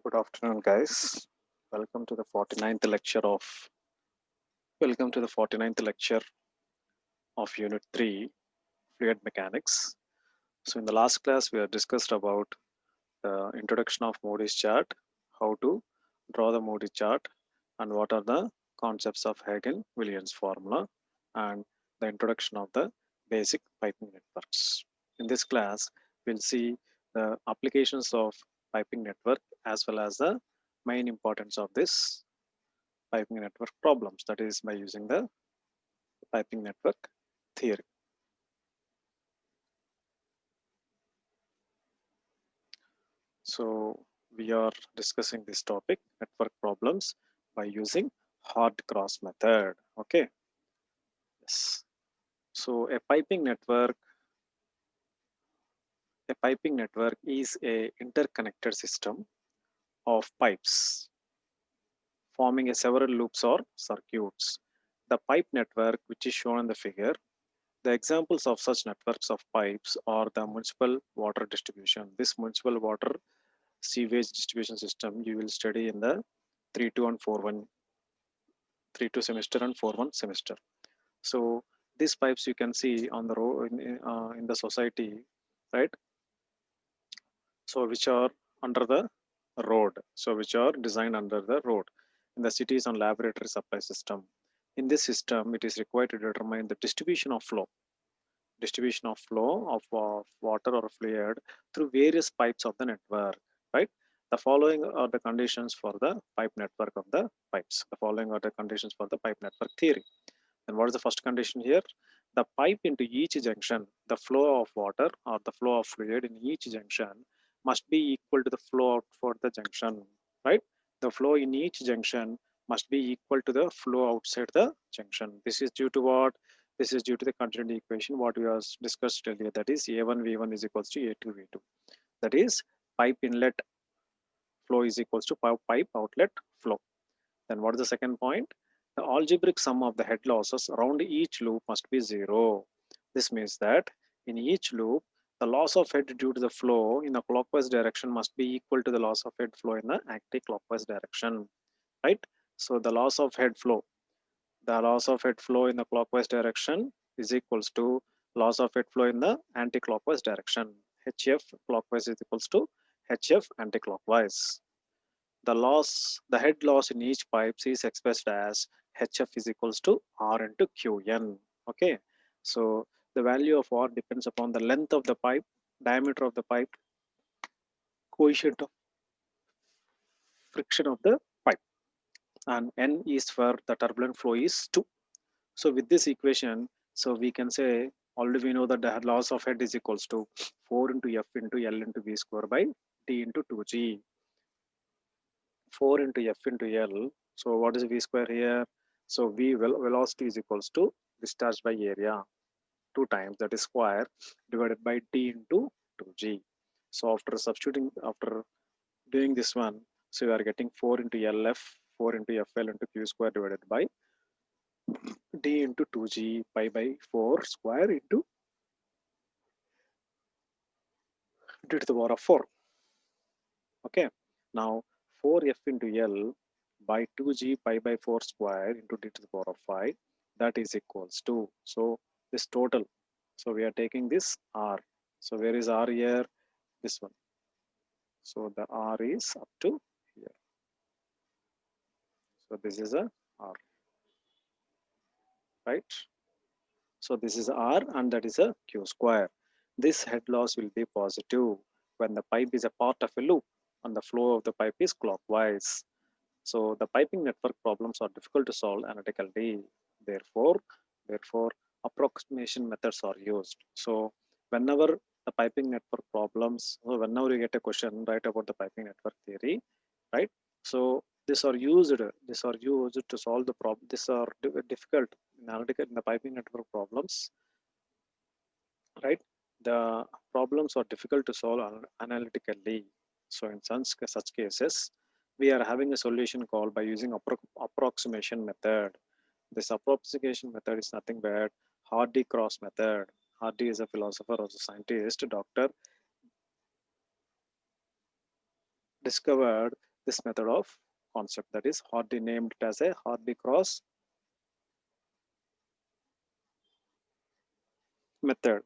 Good afternoon, guys. Welcome to the 49th lecture of Welcome to the 49th lecture of Unit 3, Fluid Mechanics. So in the last class, we have discussed about the introduction of Moody's chart, how to draw the Moody chart, and what are the concepts of Hagen-Williams formula, and the introduction of the basic piping networks. In this class, we'll see the applications of piping network as well as the main importance of this piping network problems, that is by using the piping network theory. So we are discussing this topic, network problems, by using hard cross method. Okay. Yes. So a piping network is a interconnected system of pipes forming a several loops or circuits. The pipe network, which is shown in the figure, the examples of such networks of pipes are the municipal water distribution. This municipal water sewage distribution system you will study in the 3-2 and 4-1, 3-2 semester and 4-1 semester. So these pipes you can see on the road in the society, right? So which are under the road, so which are designed under the road in the cities and laboratory supply system. In this system, it is required to determine the distribution of flow of water or fluid through various pipes of the network, right? The following are the conditions for the pipe network of the pipes. The following are the conditions for the pipe network theory. And what is the first condition here? The pipe into each junction, the flow of water or the flow of fluid in each junction must be equal to the flow out for the junction, right? The flow in each junction must be equal to the flow outside the junction. This is due to what? This is due to the continuity equation what we have discussed earlier, that is A1 V1 is equals to A2 V2. That is pipe inlet flow is equals to pipe outlet flow. Then what is the second point? The algebraic sum of the head losses around each loop must be zero. This means that in each loop, the loss of head due to the flow in the clockwise direction must be equal to the loss of head flow in the anti-clockwise direction, right? So the loss of head flow in the clockwise direction is equals to loss of head flow in the anti-clockwise direction. HF clockwise is equals to HF anti-clockwise. The head loss in each pipe is expressed as HF is equals to R into QN. Okay, so the value of R depends upon the length of the pipe, diameter of the pipe, coefficient of friction of the pipe, and N is for the turbulent flow is 2. So with this equation, so we can say already we know that the loss of head is equals to 4 into F into L into V square by T into 2G. 4 into F into L. So what is V square here? So V velocity is equals to discharge by area 2 times, that is square, divided by T into 2G. So after doing this one, so we are getting 4 into LF, 4 into FL into Q square divided by D into 2G pi by 4 square into D to the power of 4. Okay. Now 4F into L by 2G pi by 4 square into D to the power of 5, that is equals to, so this total, so we are taking this R. So where is R here? This one. So the R is up to here. So this is a R, right? So this is R and that is a Q square. This head loss will be positive when the pipe is a part of a loop and the flow of the pipe is clockwise. So the piping network problems are difficult to solve analytically. Therefore, approximation methods are used. So whenever the piping network problems, so whenever you get a question, write about the piping network theory, right? So these are used to solve the problem. These are difficult analytical in the piping network problems, right? The problems are difficult to solve analytically. So in such cases, we are having a solution called by using approximation method. This approximation method is nothing but Hardy cross method. Hardy is a philosopher or a scientist, doctor, discovered this method of concept, that is Hardy named it as a Hardy cross method.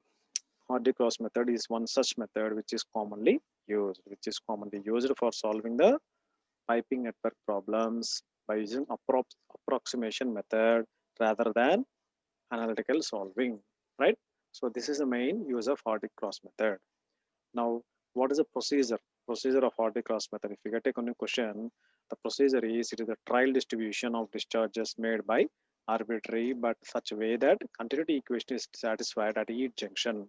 Hardy cross method is one such method which is commonly used for solving the piping network problems by using approximation method rather than analytical solving, right? So this is the main use of Hardy cross method. Now, what is the procedure? Procedure of Hardy cross method. If you get a question, the procedure is it is a trial distribution of discharges made by arbitrary but such a way that continuity equation is satisfied at each junction.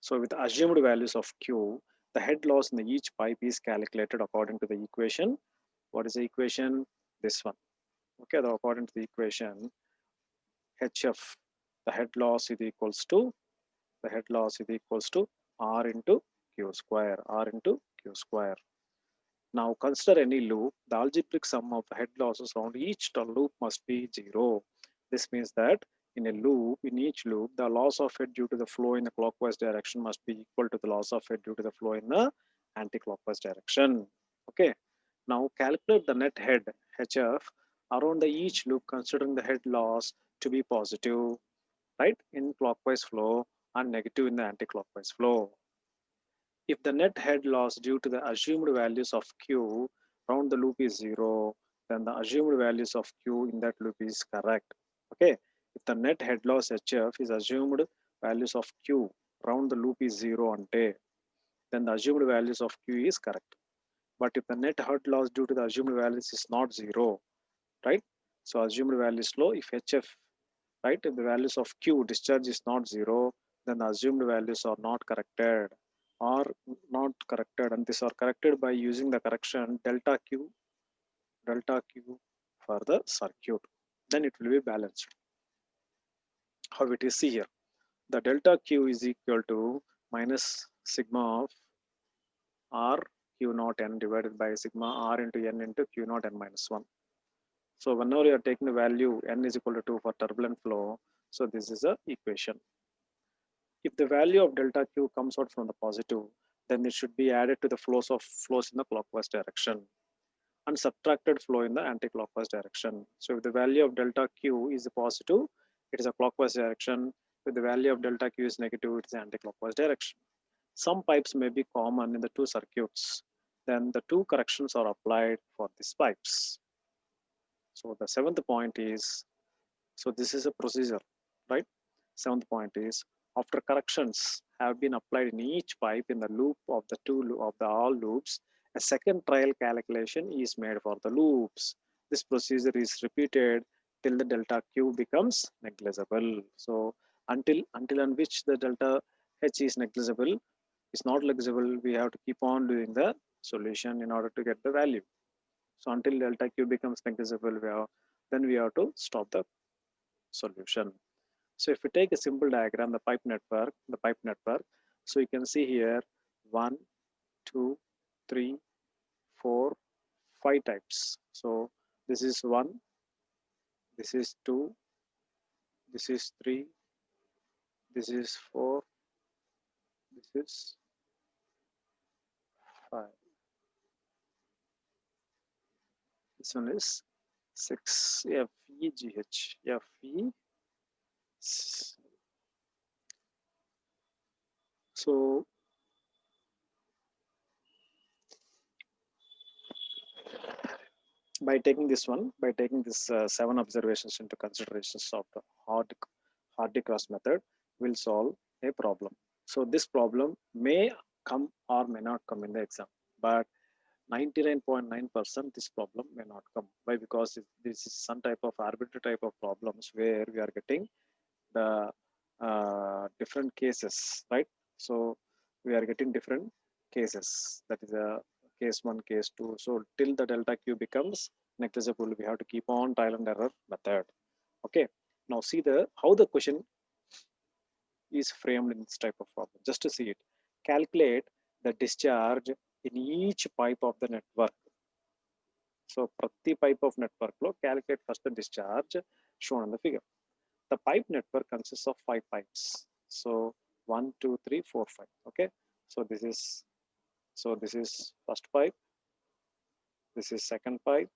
So with assumed values of Q, the head loss in each pipe is calculated according to the equation. What is the equation? This one. Okay, according to the equation, HF, the head loss is equals to R into Q square, Now consider any loop. The algebraic sum of the head losses around each loop must be 0. This means that in each loop, the loss of head due to the flow in the clockwise direction must be equal to the loss of head due to the flow in the anti-clockwise direction. Okay. Now calculate the net head HF around the each loop considering the head loss to be positive, right, in clockwise flow and negative in the anti-clockwise flow. If the net head loss due to the assumed values of Q around the loop is 0, then the assumed values of Q in that loop is correct. Okay. If the net head loss HF is assumed values of Q around the loop is 0 ante, then the assumed values of Q is correct. But if the net head loss due to the assumed values is not 0, right? So assumed value is low. If HF, right, if the values of Q discharge is not 0, then the assumed values are not corrected and these are corrected by using the correction delta Q for the circuit. Then it will be balanced. How it is, see here. The delta Q is equal to minus sigma of R Q naught N divided by sigma R into N into Q naught N minus 1. So whenever you are taking the value N is equal to 2 for turbulent flow, so this is the equation. If the value of delta Q comes out from the positive, then it should be added to the flows in the clockwise direction and subtracted flow in the anti-clockwise direction. So if the value of delta Q is positive, it is a clockwise direction. If the value of delta Q is negative, it is anti-clockwise direction. Some pipes may be common in the two circuits. Then the two corrections are applied for these pipes. So the seventh point is, so this is a procedure, right? Seventh point is, after corrections have been applied in each pipe in the loop of the all loops, a second trial calculation is made for the loops. This procedure is repeated till the delta Q becomes negligible. So until and which the delta H is negligible, is not negligible, we have to keep on doing the solution in order to get the value. So until delta Q becomes negligible, then we have to stop the solution. So if we take a simple diagram, the pipe network, so you can see here 1, 2, 3, 4, 5 types. So this is 1, this is 2, this is 3, this is 4, this is 5. This one is 6, FEGH, FE. So by taking this 7 observations into considerations of the Hardy cross method, will solve a problem. So this problem may come or may not come in the exam, but 99.9% this problem may not come. Why? Because this is some type of arbitrary type of problems where we are getting the different cases, right? So we are getting different cases. That is a case 1, case 2. So till the delta Q becomes negligible, we have to keep on trial and error method. Okay. Now see how the question is framed in this type of problem. Just to see it, calculate the discharge in each pipe of the network. So prati pipe of network flow, calculate first the discharge shown in the figure. The pipe network consists of 5 pipes. So 1, 2, 3, 4, 5. Okay. So this is first pipe, This is second pipe.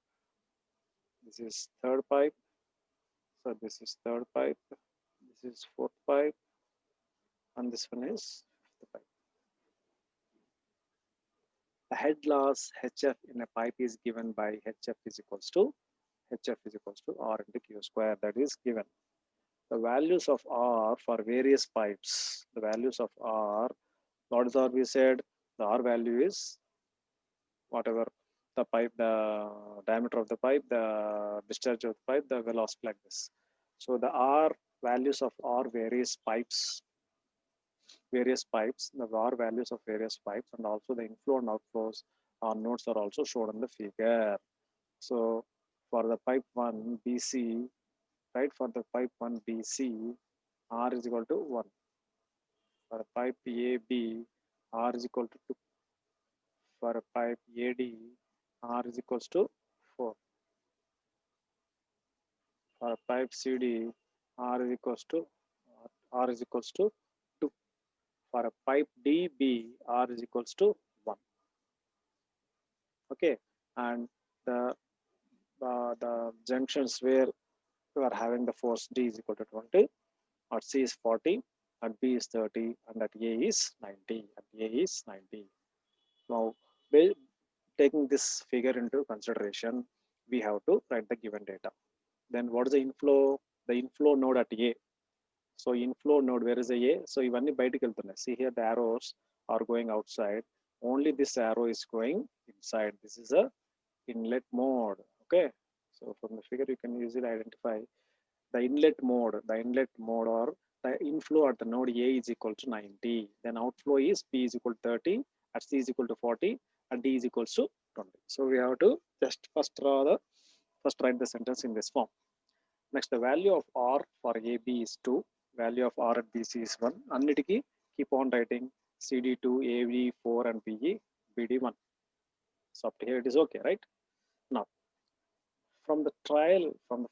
This is third pipe. So this is third pipe. This is fourth pipe. And this one is fifth pipe. The head loss HF in a pipe is given by HF is equals to R into Q square. That is given. The values of R for various pipes. The values of R. What is R we said? The R value is whatever the pipe, the diameter of the pipe, the discharge of the pipe, the velocity like this. So the R values of R various pipes, the var values of various pipes, and also the inflow and outflows nodes are also shown in the figure. So for the pipe 1 BC, right, for the pipe 1 BC, R is equal to 1. For pipe AB, R is equal to 2. For pipe AD, R is equals to 4. For pipe CD, R is equals to 2. For a pipe DB, R is equals to 1. Okay, and the junctions where we are having the force D is equal to 20, at C is 40, at B is 30, and at A is 90. Now, taking this figure into consideration, we have to write the given data. Then what is the inflow? The inflow node at A. So inflow node, where is the A? So ఇవన్నీ బయటికి వెళ్తున్నాయి. See here, the arrows are going outside. Only this arrow is going inside. This is a inlet mode. Okay. So from the figure, you can easily identify the inlet mode. Or the inflow at the node A is equal to 90. Then outflow is B is equal to 30, at C is equal to 40, and D is equals to 20. So we have to just first write the sentence in this form. Next, the value of R for AB is 2. Value of R at BC is 1. Annitiki keep on writing CD2, AD4, and BE, BD1. So up to here it is okay, right? Now, from the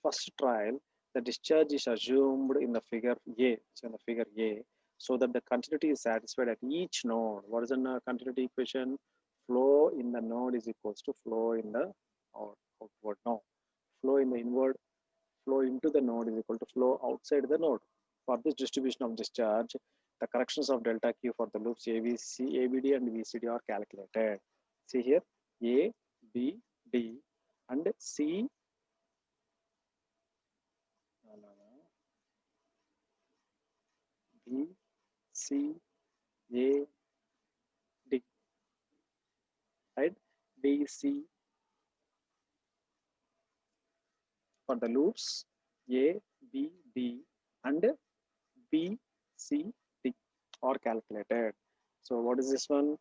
first trial, the discharge is assumed in the figure A. So in the figure A, so that the continuity is satisfied at each node. What is the continuity equation? Flow in the node is equals to flow in the outward. No, flow in the inward, flow into the node is equal to flow outside the node. For this distribution of discharge, the corrections of delta Q for the loops ABC, ABD, and VCD are calculated. See here, A, B, D, and C. B, C, A, D, right? B, C for the loops A, B, D, and B, C, D are calculated. So what is this one?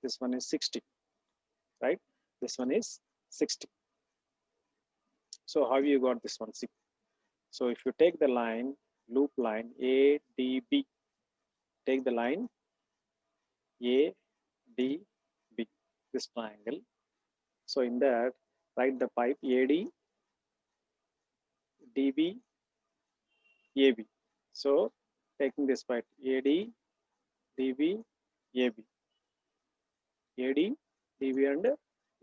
This one is 60, right? This one is 60. So how you got this one? So if you take the line, loop line ADB, take the line ADB, this triangle. So in that, write the pipe AD, DB, AB. So taking this pipe AD, DB, AB, AD, DB, and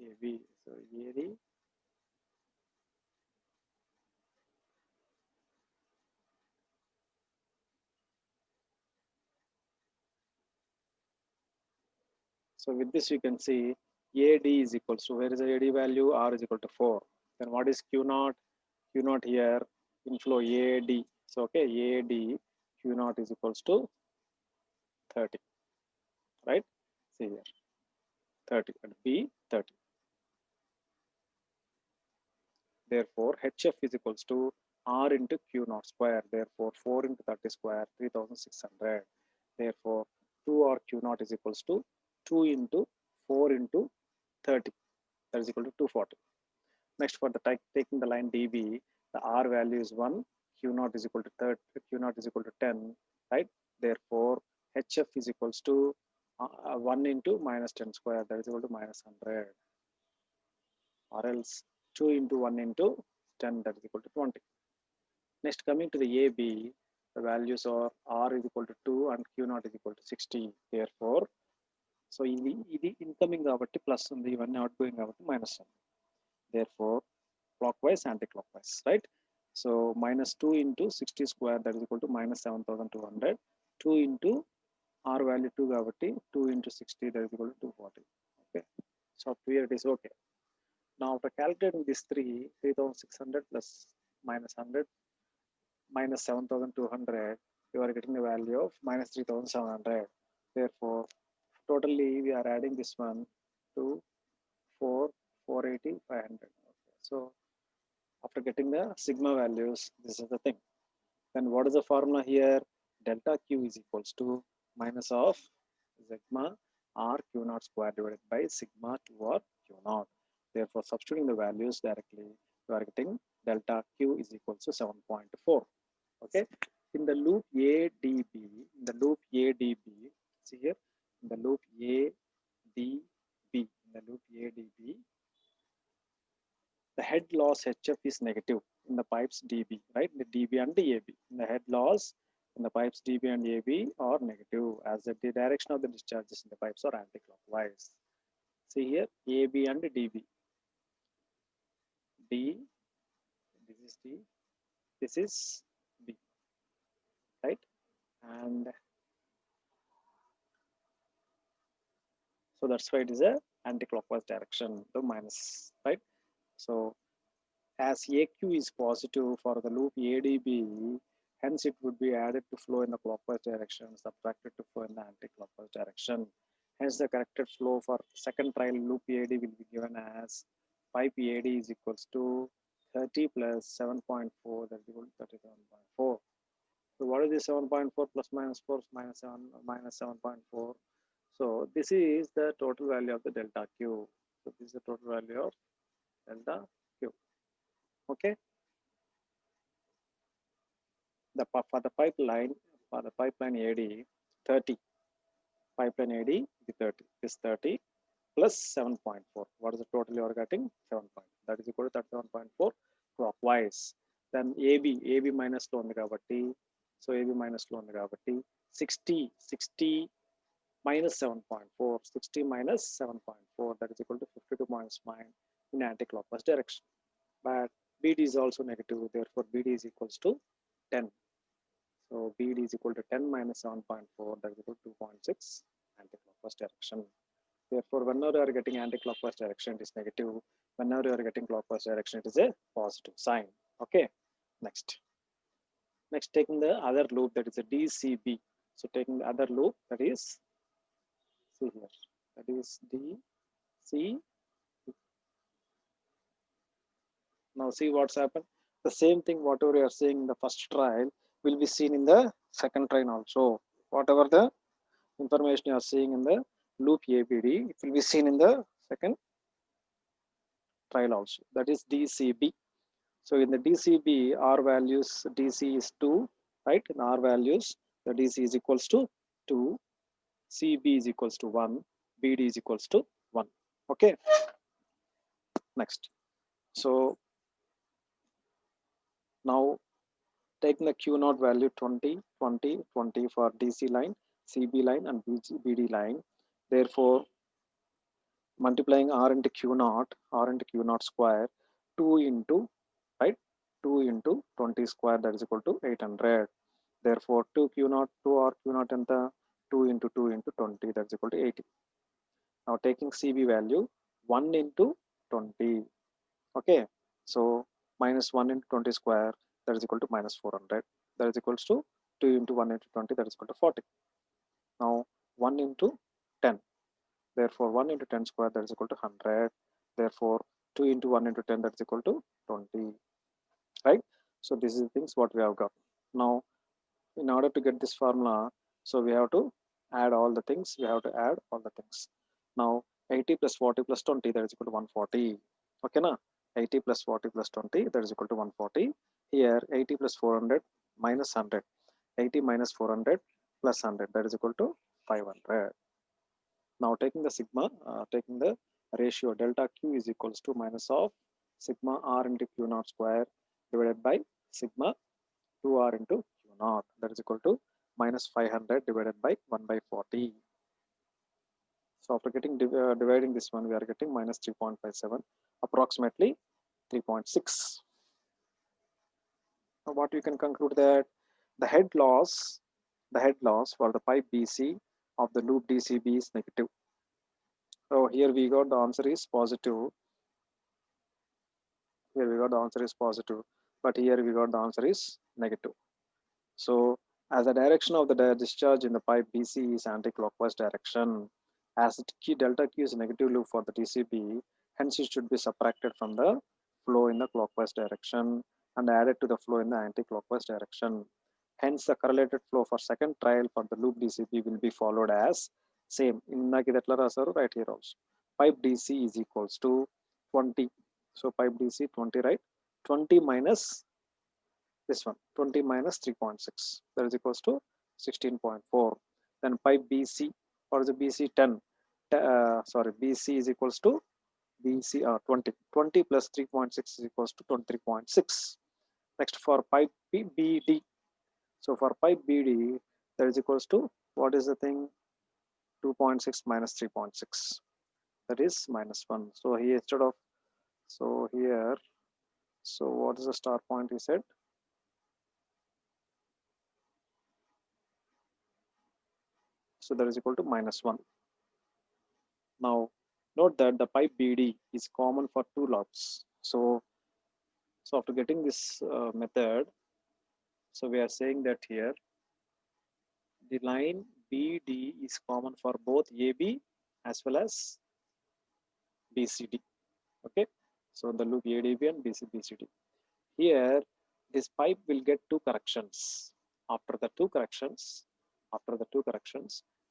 AB. So AD. So with this, you can see AD is equal to, where is the AD value? R is equal to 4. Then what is Q naught? Q naught here, inflow AD. So okay, AD Q naught is equals to 30, right? See here, 30 and B 30. Therefore, HF is equals to R into Q naught square. Therefore, 4 into 30 square, 3600. Therefore, 2R Q naught is equals to 2 into 4 into 30. That is equal to 240. Next, for the taking the line DB, the R value is 1, Q naught is equal to 30, Q naught is equal to 10, right? Therefore, HF is equals to 1 into minus 10 square, that is equal to minus 100. Or else 2 into 1 into 10, that is equal to 20. Next, coming to the AB, the values are R is equal to 2 and Q naught is equal to 60. Therefore, so ఇది incoming కాబట్టి plus ఉంది, ఇవన్నీ outgoing కాబట్టి minus ఉంది. Therefore, clockwise, anti-clockwise, right? So minus 2 into 60 square, that is equal to minus 7,200. 2 into R value 2 కాబట్టి 2 into 60, that is equal to 240. Okay, so up here it is okay. Now after calculating this 3,600 plus minus 100 minus 7,200, you are getting the value of minus 3,700. Therefore, totally we are adding this one to 4, 480, 500. Okay. So after getting the sigma values, this is the thing. Then what is the formula here? Delta Q is equals to minus of sigma R Q naught square divided by sigma 2 R Q naught. Therefore, substituting the values directly, you are getting delta Q is equals to 7.4. Okay. In the loop ADB, see here, in the loop ADB, the head loss HF is negative in the pipes DB, right? The DB and the AB. The head loss in the pipes DB and AB are negative as the direction of the discharges in the pipes are anti-clockwise. See here, AB and DB. D, this is D, this is B, right? And so that's why it is a anti-clockwise direction, the minus, right? So as AQ is positive for the loop ADB, hence it would be added to flow in the clockwise direction, subtracted to flow in the anti-clockwise direction. Hence the corrected flow for second trial loop AD will be given as pipe AD is equals to 30 plus 7.4, that is equal to 37.4. So what is the 7.4 plus minus 4 minus 7 minus 7.4? So this is the total value of the delta Q. So this is the total value of delta Q. Okay. For the pipeline AD 30, pipeline AD is 30 is 30 plus 7.4. What is the total you are getting? 7. That is equal to 37.4 clockwise. Then AB minus lo undi kabatti, so AB minus lo undi kabatti 60 minus 7.4, 60 minus 7.4, that is equal to 52 minus 9 in anti-clockwise direction. But BD is also negative, therefore BD is equals to 10. So BD is equal to 10 minus 7.4, that is equal to 2.6 anti-clockwise direction. Therefore, whenever you are getting anti-clockwise direction, it is negative. Whenever you are getting clockwise direction, it is a positive sign. Okay. Next, taking the other loop, that is a DCB. So taking the other loop, that is, see here, that is DC. Now see what's happened. The same thing, whatever you are seeing in the first trial, will be seen in the second trial also. Whatever the information you are seeing in the loop ABD, it will be seen in the second trial also. That is DCB. So in the DCB, R values, DC is 2, right? In R values, the DC is equals to 2, CB is equals to 1, BD is equals to 1. Okay. Next. So now taking the Q naught value 20, 20, 20 for DC line, CB line and BD line. Therefore, multiplying R into Q naught square, 2 into, right? 2 into 20 square, that is equal to 800. Therefore, 2 Q naught, 2 R Q naught and the 2 into 20, that is equal to 80. Now taking CB value 1 into 20. Okay. So minus 1 into 20 square, that is equal to minus 400. That is equals to 2 into 1 into 20, that is equal to 40. Now 1 into 10. Therefore 1 into 10 square, that is equal to 100. Therefore 2 into 1 into 10, that is equal to 20. Right? So this is the things what we have got. Now in order to get this formula, so we have to add all the things. Now 80 plus 40 plus 20, that is equal to 140. Okay, na? 80 plus 40 plus 20, that is equal to 140. Here 80 plus 400 minus 100. 80 minus 400 plus 100, that is equal to 500. Now taking the sigma, taking the ratio delta Q is equals to minus of sigma R into Q naught square divided by sigma 2R into Q naught, that is equal to minus 500 divided by 1 by 40. So after getting dividing this one, we are getting minus 3.57, approximately 3.6. Now what you can conclude that the head loss for the pipe BC of the loop DCB is negative. So here we got the answer is positive. Here we got the answer is positive, but here we got the answer is negative. So as the direction of the discharge in the pipe BC is anti-clockwise direction, as delta Q is negative loop for the DCB, hence it should be subtracted from the flow in the clockwise direction and added to the flow in the anti-clockwise direction. Hence the correlated flow for second trial for the loop DCB will be followed as same. Right here also. Pipe DC is equals to 20. So pipe DC 20, right? 20 minus this one 20 minus 3.6, that is equals to 16.4. Then pipe BC, or the BC 10, sorry, BC is equals to BC 20 plus 3.6 is equals to 23.6. Next for pipe BD, so for pipe BD that is equals to what is the thing, 2.6 minus 3.6, that is minus 1. So here instead of, so here, so what is the start point he said? So that is equal to minus 1. Now note that the pipe BD is common for two loops. So after getting this method, so we are saying that here the line BD is common for both AB as well as BCD. Okay, so the loop ADB and BCD. Here this pipe will get two corrections. After the two corrections,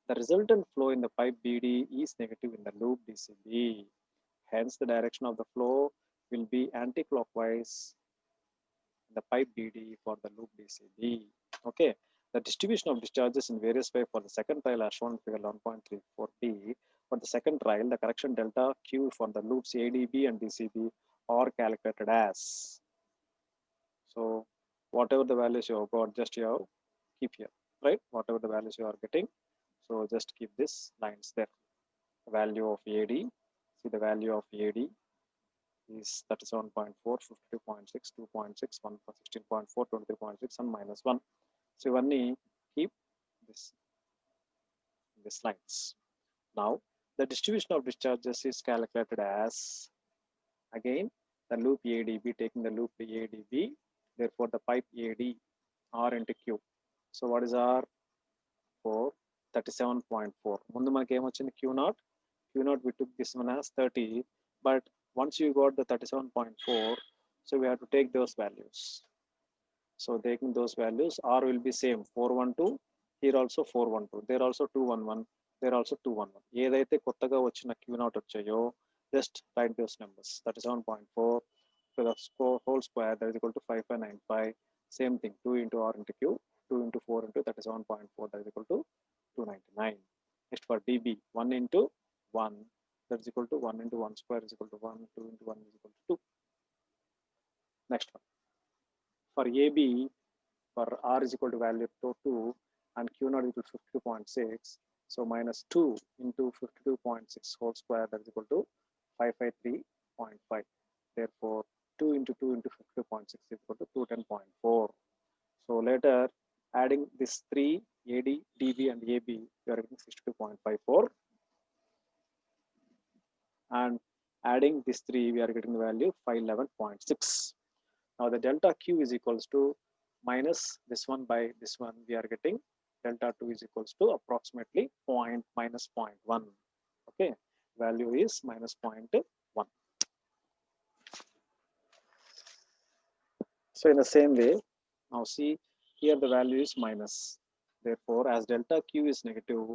the resultant flow in the pipe BD is negative in the loop DCB. Hence the direction of the flow will be anti-clockwise in the pipe BD for the loop DCB. Okay, the distribution of discharges in various ways for the second trial are shown in figure 1.34b. For the second trial, the correction delta Q for the loops ADB and DCB are calculated as. So whatever the values you have got, just you have keep here, right? Whatever the values you are getting, so just keep this lines there. The value of AD, see the value of AD is 37.4, 52.6, 2.6, 1 for 16.4, 23.6, and minus 1. So ivanni keep this lines. Now the distribution of discharges is calculated as, again, the loop ADB, taking the loop ADB, therefore the pipe AD R into Q. So what is R? For 37.4. ముందు మనకి ఏమొచ్చింది Q0. Q0 we took this one as 30, but once you got the 37.4, so we have to take those values. So taking those values, R will be same 412, here also 412, there also 211, there also 211. ఏదైతే కొత్తగా వచ్చిన Q0 వచ్చాయో just write those numbers. 37.4 to the whole square, that is equal to 5595. Same thing, 2 into R into Q, 2 into 4 into 37.4, that is equal to 299. Next for dB, 1 into 1, that is equal to 1 into 1 square is equal to 1, 2 into 1 is equal to 2. Next one, for AB, for R is equal to value of 2 and Q0 is equal to 52.6, so minus 2 into 52.6 whole square, that is equal to 553.5. Therefore 2 into 2 into 52.6 is equal to 210.4. So later adding this 3 AD, DB and AB, we are getting 62.54, and adding this 3 we are getting the value 511.6. Now the delta Q is equals to minus this one by this one, we are getting delta 2 is equals to approximately minus 0.1. Okay, value is minus 0.1. So in the same way, now see here the value is minus. Therefore, as delta Q is negative,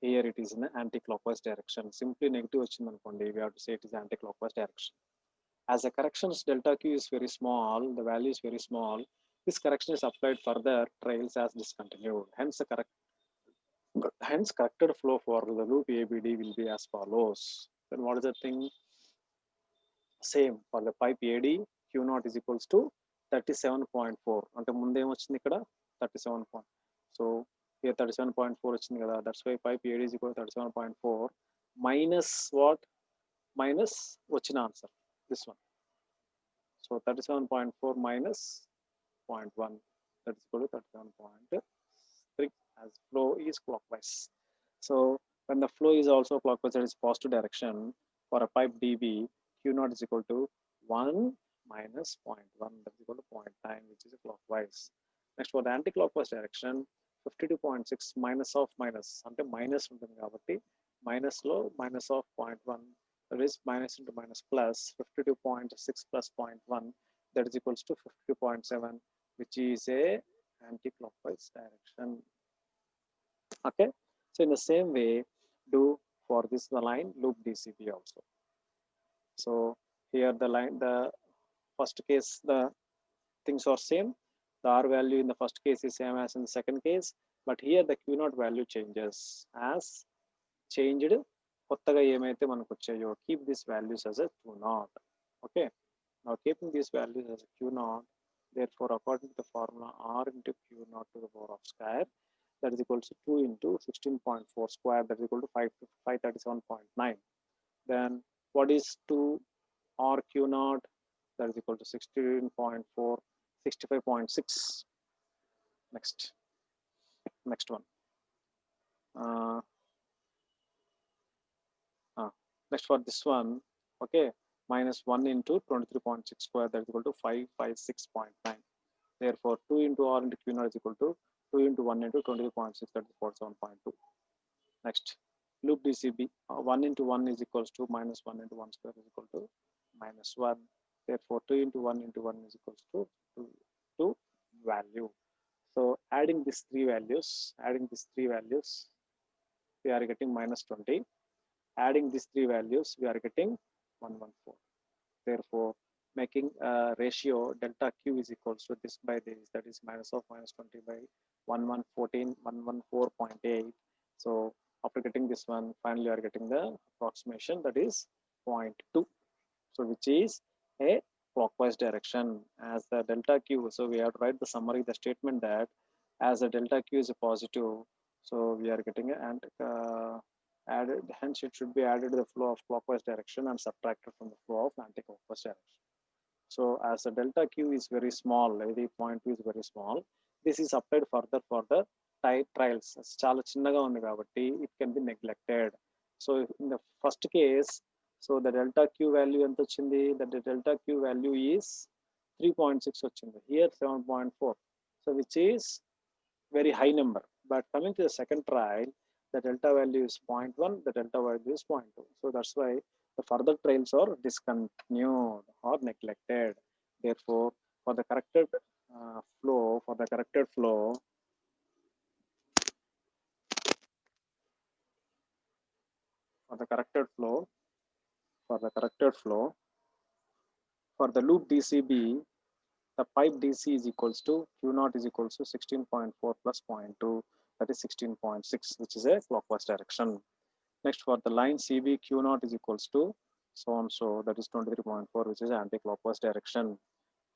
here it is in the anti-clockwise direction. Simply negative vachindi, we have to say it is anti-clockwise direction. As the corrections delta Q is very small, the value is very small, this correction is applied further trials as discontinued. Hence corrected flow for the loop ABD will be as follows. Then what is the thing? Same for the pipe AD, Q0 is equals to 37.4. అంటే ముందు ఏమొచ్చింది ఇక్కడ 37. So here 37.4 వచ్చింది కదా, that's why pipe AD is equal to 37.4. minus what? Minus వచ్చిన answer, this one. So 37.4 minus 0.1, that is equal to 37.3, as flow is clockwise. So when the flow is also clockwise, that is positive direction, for a pipe dB, Q naught is equal to 1 minus 0.1, that is equal to 0.9, which is clockwise. Next, for the anti-clockwise direction, 52.6 minus of minus, అంటే minus ఉంటుంది కాబట్టి minus లో minus of 0.1, that is minus into minus plus 52.6 plus 0.1, that is equals to 52.7, which is a anti-clockwise direction. Okay, so in the same way, do for this the line loop DCB also. So here the line, the first case the things are same, the R value in the first case is same as in the second case, but here the Q naught value changes as changed కొత్తగా ఏమైతే మనకు వచ్చాయో, keep these values as a Q naught. Okay, now keeping these values as a Q naught, therefore according to the formula R into Q naught to the power of square, that is equal to 2 into 16.4 square, that is equal to 537.9. Then what is 2 R Q naught? That is equal to 16.4, 65.6. Next one. Next for this one, okay, minus 1 into 23.6 square, that is equal to 556.9. Therefore 2 into R into Q naught is equal to 2 into 1 into 23.6, that is 47.2. Next, loop DCB, 1 into 1 is equals to minus 1 into 1 square is equal to minus 1. Therefore 2 into 1 into 1 is equals to 2 value. So adding these three values, we are getting minus 20. Adding these three values, we are getting 114. Therefore, making a ratio delta Q is equals to this by this, that is minus of minus 20 by 114.8. So after getting this one, finally you are getting the approximation, that is 0.2. So which is a clockwise direction as the delta Q. So we have to write the summary, the statement that as the delta Q is a positive, so we are getting and added, hence it should be added to the flow of clockwise direction and subtracted from the flow of anti-clockwise direction. So as the delta Q is very small, the 0.2 is very small, this is applied further for the trials. చాలా చిన్నగా ఉంది కాబట్టి it can be neglected. So in the first case, so the delta Q value ఎంత వచ్చింది? The delta Q value is 3.6 వచ్చింది. Here 7.4. So which is very high number. But coming to the second trial, the delta value is 0.1, the delta value is 0.2. So that's why the further trials are discontinued or neglected. Therefore, for the corrected flow, for the corrected flow, for the loop DCB, the pipe DC is equals to Q naught is equals to 16.4 plus 0.2, that is 16.6, which is a clockwise direction. Next, for the line CB, Q naught is equals to so and so, that is 23.4, which is anti-clockwise direction.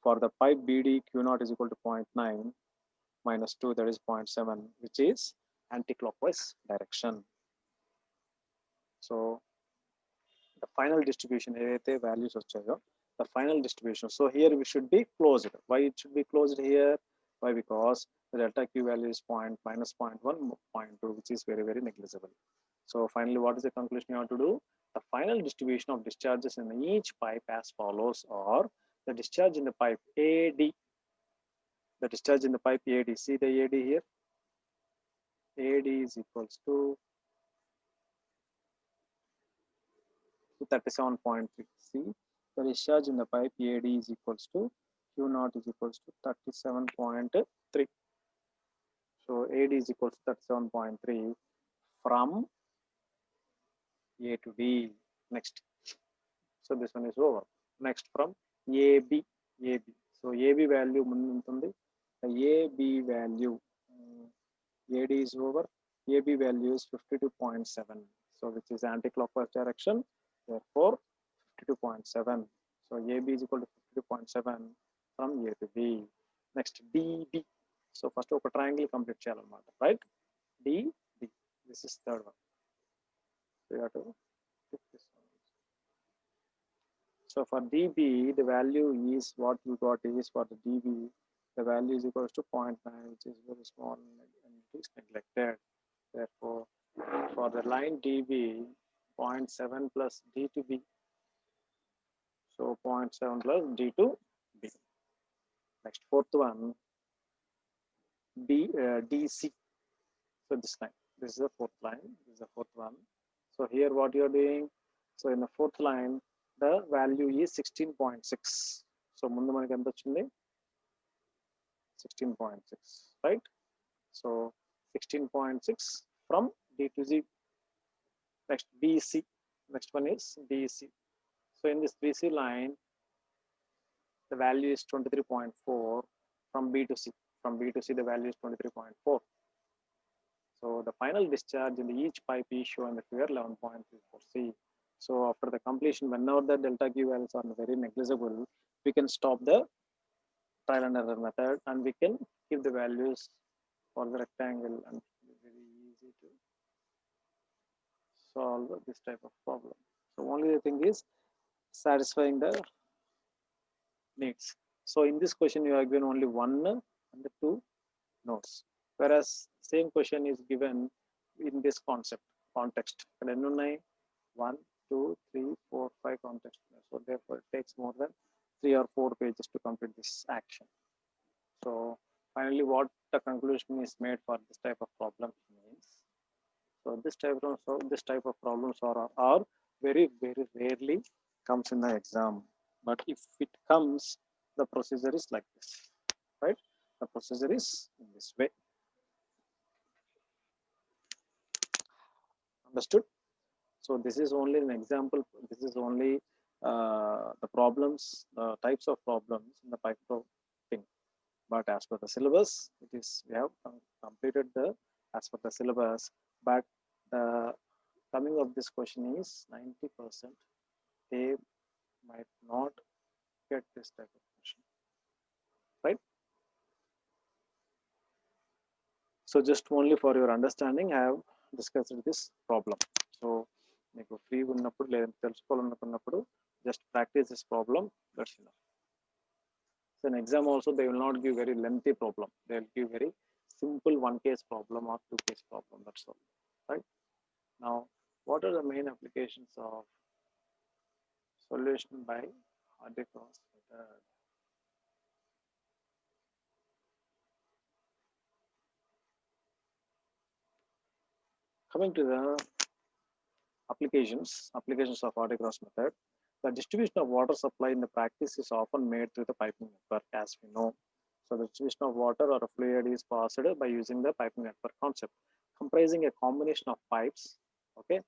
For the pipe BD, Q naught is equal to 0.9 minus 2, that is 0.7, which is anti-clockwise direction. So the final distribution, values vachayo, the final distribution. So here we should be closed. Why it should be closed here? Why? Because the delta Q value is minus 0.1, 0.2, which is very, very negligible. So finally, what is the conclusion you have to do? The final distribution of discharges in each pipe as follows, or the discharge in the pipe AD, the discharge in the pipe AD, see the AD here, AD is equals to 37.3. See, the discharge in the pipe AD is equals to Q naught is equals to 37.3. So AD is equals to 37.3 from A to D. Next, so this one is over. Next, from AB. So AB value the AB value, AD is over, AB value is 52.7, so which is anti-clockwise direction, therefore 52.7. So AB is equal to 52.7 from A to B. Next, DB. So first ఒక triangle complete చేయాలన్నమాట, right? DB, this is third one. So you have to So for dB, the value is what you got is for the dB, the value is equals to 0.9, which is very small and it is neglected. Therefore, for the line dB, 0.7 plus d to b. So 0.7 plus d to b. Next, fourth one, dc. So this is the fourth line. This is the fourth one. So here what you are doing? So in the fourth line, the value is 16.6. So mundu manaki enta vachindi 16.6, right? So 16.6 from D to Z. Next BC. Next one is BC. So in this BC line, the value is 23.4 from B to C. From B to C, the value is 23.4. So the final discharge in each pipe is shown in the figure 11.34C. So after the completion, whenever the delta Q values are very negligible, we can stop the trial and error method and we can give the values for the rectangle and it will be very easy to solve this type of problem. So only the thing is satisfying the needs. So in this question, you are given only one and the two nodes, whereas same question is given in this context. And 1, 2, 3, 4, 5 context. So therefore, it takes more than 3 or 4 pages to complete this action. So finally, what the conclusion is made for this type of problem means. So this type of problems are very rarely comes in the exam. But if it comes, the procedure is like this, right? The procedure is in this way. Understood? So this is only an example. This is only the problems, the types of problems in the Python thing. But as per the syllabus, it is we have completed the as per the syllabus. But the coming of this question is 90%. They might not get this type of question, right? So just only for your understanding, I have discussed this problem. So మీకు ఫ్రీగా ఉన్నప్పుడు లేదంటే తెలుసుకోవాలనుకున్నప్పుడు just practice this problem. That's enough. So in exam also they will not give very lengthy problem. They will give very simple one case problem or two case problem. That's all, right? Now, what are the main applications of solution by Discharges method? Coming to the applications of Discharges method, the distribution of water supply in the practice is often made through the piping network, as we know. So the distribution of water or a fluid is passed by using the piping network concept, comprising a combination of pipes. Okay,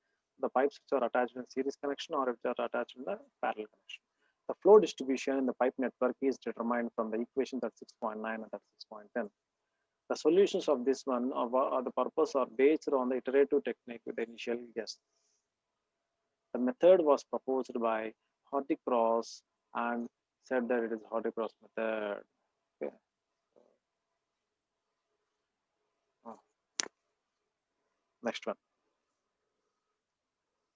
the pipes which are attached in series connection or which are attached in the parallel connection. The flow distribution in the pipe network is determined from the equation 36.9 and 36.10. The solutions of this one of the purpose are based on the iterative technique with the initial guess. The method was proposed by Hardy-Cross and said that it is Hardy-Cross method. Okay. Next one.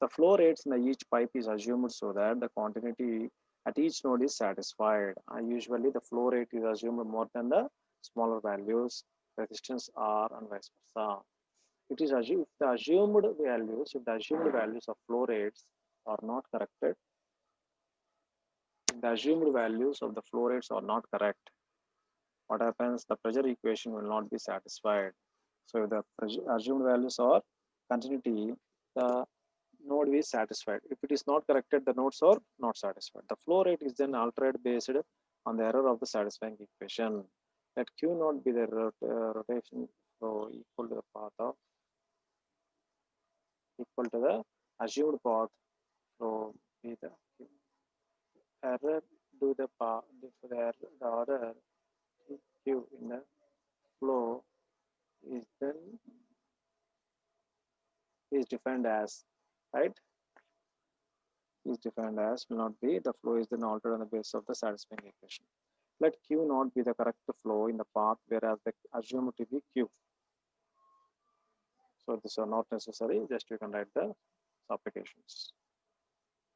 The flow rates in each pipe is assumed so that the continuity at each node is satisfied. Usually the flow rate is assumed more than the smaller values, resistance R and vice versa. It is assumed if the assumed values of flow rates are not corrected, if the assumed values of the flow rates are not correct, what happens? The pressure equation will not be satisfied. So if the assumed values are continuity, the node is satisfied. If it is not corrected, the nodes are not satisfied. The flow rate is then altered based on the error of the satisfying equation. Let Q naught be the rotation flow equal to the path of the assumed path flow be the error do the path the order Q in the flow is then is defined as, right? Is defined as will not be the flow is then altered on the basis of the satisfying equation. Let Q not be the correct flow in the path, whereas the assumed to be Q. So these are not necessary, just you can write the applications.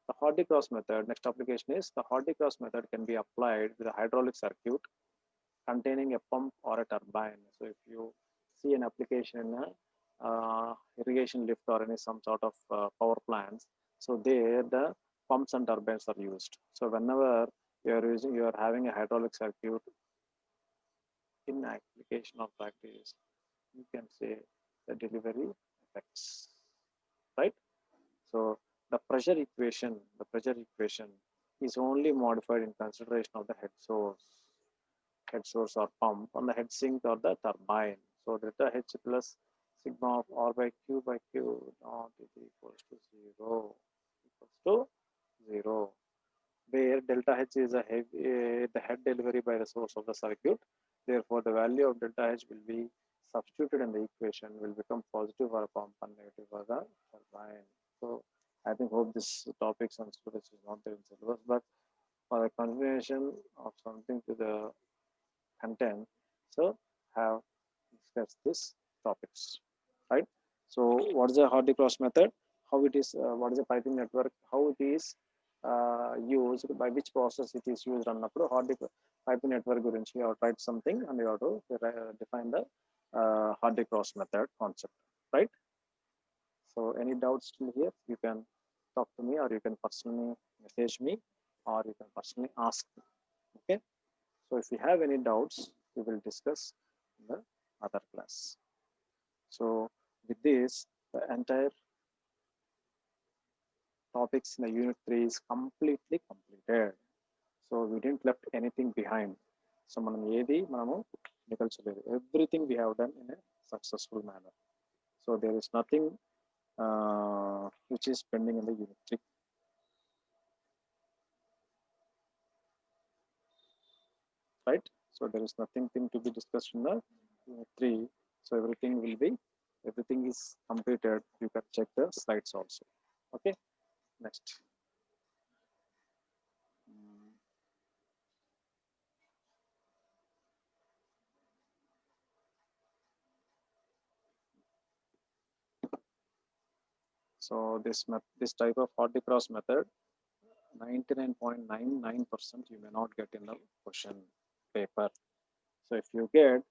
The Hardy-Cross method, next application is the Hardy-Cross method can be applied with a hydraulic circuit containing a pump or a turbine. So if you see an application in a irrigation lift or any some sort of power plants, so there the pumps and turbines are used. So whenever you are having a hydraulic circuit in application of practice, you can say the delivery effects, right? So the pressure equation is only modified in consideration of the head source or pump on the head sink or the turbine. So delta H plus sigma of R by Q not is equals to 0, where delta H is the head delivery by the source of the circuit. Therefore, the value of delta H will be substituted in the equation, will become positive for a pump and negative for the turbine. So I think hope this topics and students is not there in syllabus, but for a continuation of something to the content, so have discussed these topics, right? So what is the Hardy cross method? How it is? What is the piping network? How it is used? By which process it is used? Annappudu Hardy piping network gurinchi you have tried something and you have to define the Hardy cross method concept, right? So any doubts still here? You can talk to me, or you can personally message me, or you can personally ask me. Okay. So if you have any doubts, we will discuss in the other class. So with this, the entire topics in the unit 3 is completely completed. So we didn't left anything behind. So everything we have done in a successful manner. So there is nothing which is pending in the unit 3. Right? So there is nothing to be discussed in the unit 3. So everything is completed. You can check the slides also. Okay. Next. So this type of Hardy cross method, 99.99% you may not get in the question paper. So if you get,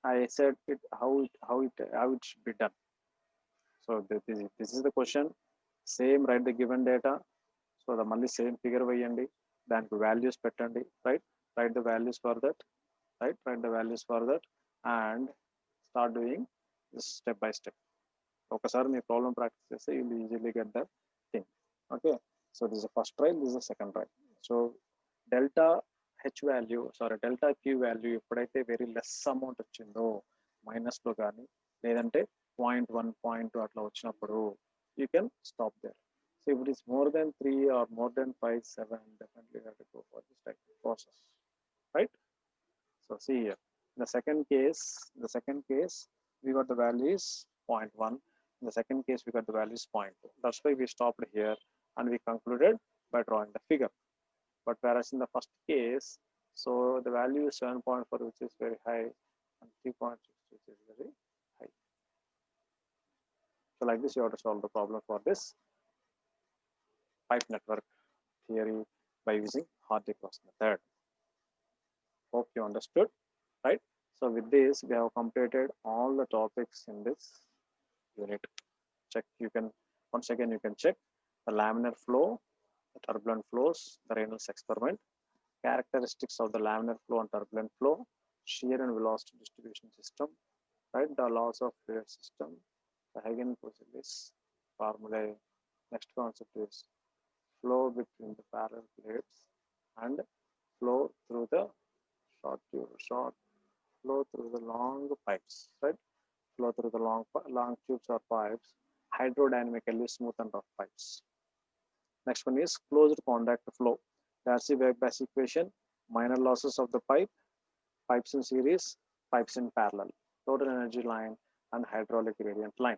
I said it how it should be done. So this is the question. Same, write the given data. So the monthly same figure vayandi, then values pettandi, right? Write the values for that, right? Write the values for that, and start doing this step by step. ఒకసారి మీ problem practice చేస్తే you will easily get the thing. Okay. So this is first try, this is second try. So delta H value delta Q value ఎప్పుడైతే very less amount వచ్చిందో, మైనస్లో కానీ లేదంటే 0.1 0.2 అట్లా వచ్చినప్పుడు you can stop there. So if it is more than 3 or more than 5 7, definitely you have to go for this type of process, right? So see here, in the second case we got the value is 0.1. In the second case, we got the value is 0.2. That's why we stopped here and we concluded by drawing the figure. But whereas in the first case, so the value is 7.4, which is very high, and 3.6, which is very high. So like this, you have to solve the problem for this pipe network theory by using Hardy cross method. Hope you understood, right? So with this, we have completed all the topics in this unit. Check, you can once again you can check the laminar flow, the turbulent flows, the Reynolds experiment, characteristics of the laminar flow and turbulent flow, shear and velocity distribution system, right? The laws of fluid system, the Hagen-Poiseuille formulae. Next concept is flow between the parallel plates and flow through the short flow through the long pipes, right? Flow through the long tubes or pipes, hydrodynamically smooth and rough pipes. Next one is closed contact flow. Darcy-Weisbach equation, minor losses of the pipes in series, pipes in parallel, total energy line, and hydraulic gradient line.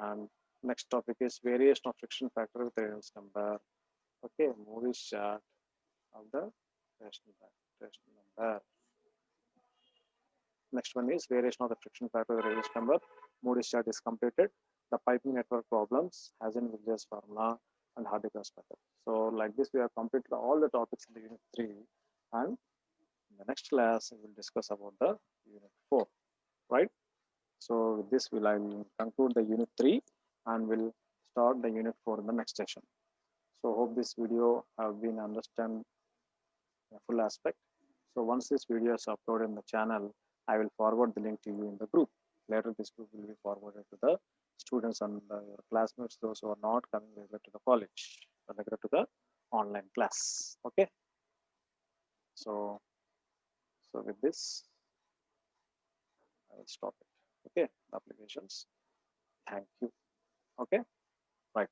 And next topic is variation of friction factor with Reynolds number. Okay, Moore's chart of the Reynolds number. Next one is variation of the friction factor with Reynolds number. Moore's chart is completed. the piping network problems as in Villiers formula and Hardy-Cross method. So like this, we have completed all the topics in the unit 3, and in the next class, we will discuss about the unit 4, right? So with this, I will conclude the unit 3 and will start the unit 4 in the next session. So hope this video have been understand the full aspect. So once this video is uploaded in the channel, I will forward the link to you in the group. Later, this group will be forwarded to the students and your classmates, those who are not coming regular to the college, or regular to the online class. Okay. So with this, I will stop it. Okay. Applications. Thank you. Okay. Right.